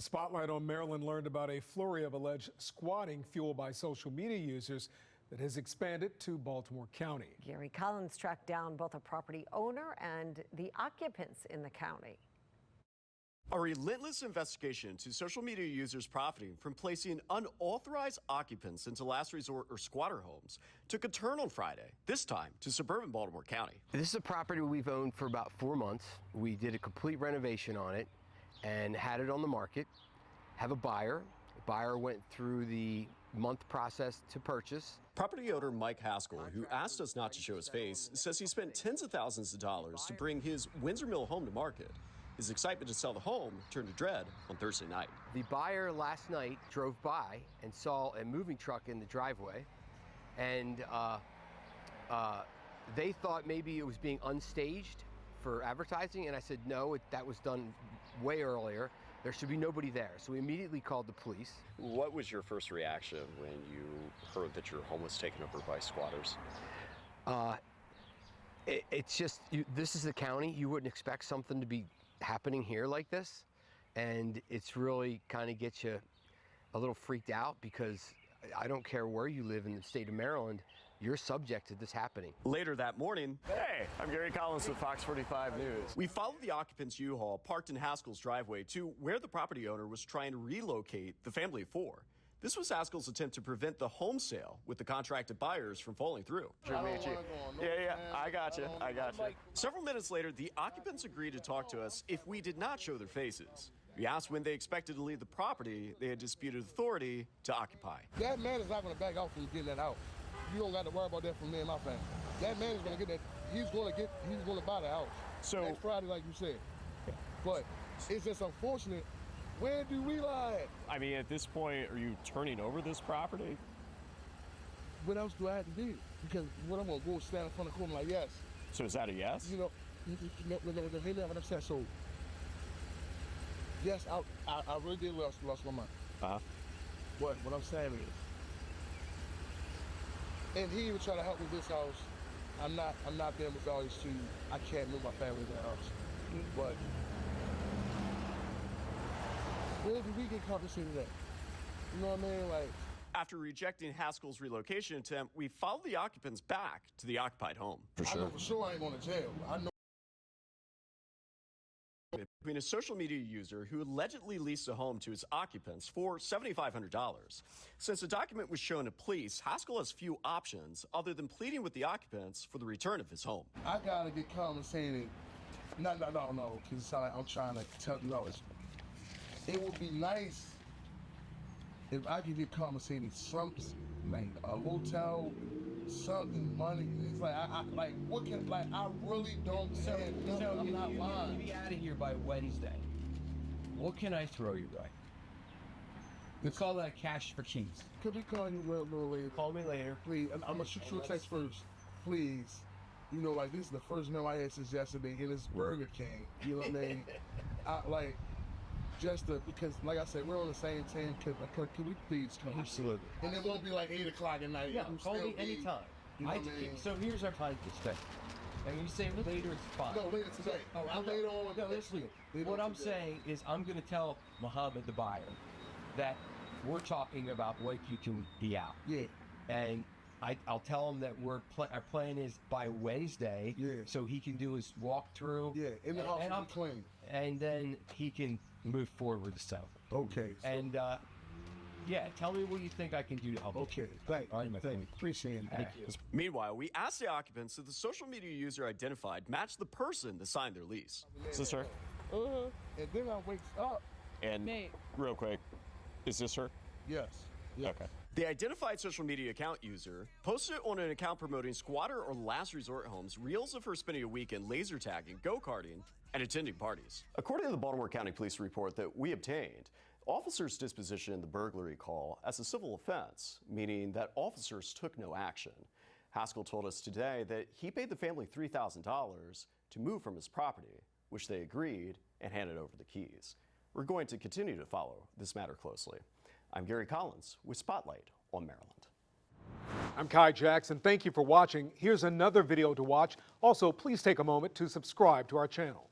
Spotlight on Maryland learned about a flurry of alleged squatting fueled by social media users that has expanded to Baltimore County. Gary Collins tracked down both a property owner and the occupants in the county. A relentless investigation into social media users profiting from placing unauthorized occupants into last resort or squatter homes took a turn on Friday, this time to suburban Baltimore County. This is a property we've owned for about 4 months. We did a complete renovation on it and had it on the market, have a buyer. The buyer went through the month process to purchase. Property owner Mike Haskell, who asked us not to show his face, says he spent tens of thousands of dollars to bring his Windsor Mill home to market. His excitement to sell the home turned to dread on Thursday night. The buyer last night drove by and saw a moving truck in the driveway, and they thought maybe it was being unstaged for advertising, and I said no, that was done way earlier. There should be nobody there. So we immediately called the police. What was your first reaction when you heard that your home was taken over by squatters? It's just, this is the county. You wouldn't expect something to be happening here like this, and it's really kind of gets you a little freaked out, because I don't care where you live in the state of Maryland, you're subject to this happening. Later that morning, hey, I'm Gary Collins with Fox 45 News. We followed the occupant's U-Haul parked in Haskell's driveway to where the property owner was trying to relocate the family of 4. This was Haskell's attempt to prevent the home sale with the contracted buyers from falling through. Yeah, I got you. Several minutes later, the occupants agreed to talk to us if we did not show their faces. We asked when they expected to leave the property they had disputed authority to occupy. That man is not going to back out from getting that out. You don't got to worry about that from me and my family. That man is going to get that. He's going to buy the house. So next Friday, like you said. But it's just unfortunate. Where do we lie at? I mean, at this point, are you turning over this property? What else do I have to do? Because what I'm going to go stand in front of the court like, yes. So is that a yes? You know, what I'm saying. So, yes, I really did lost my mind. What I'm saying is, and he even tried to help me with this house. I'm not being rebellious to, I can't move my family to the house. But where do we get compensated at? You know what I mean? Like, after rejecting Haskell's relocation attempt, we followed the occupants back to the occupied home. I know for sure I ain't going to jail. I know. Between a social media user who allegedly leased a home to his occupants for $7,500. Since the document was shown to police, Haskell has few options other than pleading with the occupants for the return of his home. I gotta get compensated. No, because it sounds like I'm trying to tell you all this. It would be nice if I could get compensated something, like a hotel, something, money. It's like I really don't say nothing. I'm not lying. Be out of here by Wednesday. What can I throw you, guy? We call that cash for keys. Could we call you a little later? Call me later. Please, I'm gonna shoot you a text first. Please. You know, like, this is the first meal I had since yesterday, and it's Burger King. You know what I mean? Because, like I said, we're on the same team. Can we please come? Absolutely. And it won't be like 8 o'clock at night. Yeah, call me anytime. You know what I mean? So here's our time to stay. And you say later, it's fine. No, later today. Oh, I'm later on. No, listen. What I'm saying is I'm going to tell Muhammad, the buyer, that we're talking about what you can be out. Yeah. And I'll tell him that our plan is by Wednesday, so he can do his walkthrough. Yeah, in the house will be clean. And then he can move forward with the sale. Okay. And yeah, tell me what you think I can do to help. Okay, thank you. Appreciate it. Thank you. Meanwhile, we asked the occupants if the social media user identified matched the person that signed their lease. Is this her? And then I wakes up. And real quick, is this her? Yes. Okay. The identified social media account user posted on an account promoting squatter or last resort homes reels of her spending a weekend laser tagging, go-karting, and attending parties. According to the Baltimore County Police report that we obtained, officers dispositioned the burglary call as a civil offense, meaning that officers took no action. Haskell told us today that he paid the family $3,000 to move from his property, which they agreed and handed over the keys. We're going to continue to follow this matter closely. I'm Gary Collins with Spotlight on Maryland. I'm Kai Jackson. Thank you for watching. Here's another video to watch. Also, please take a moment to subscribe to our channel.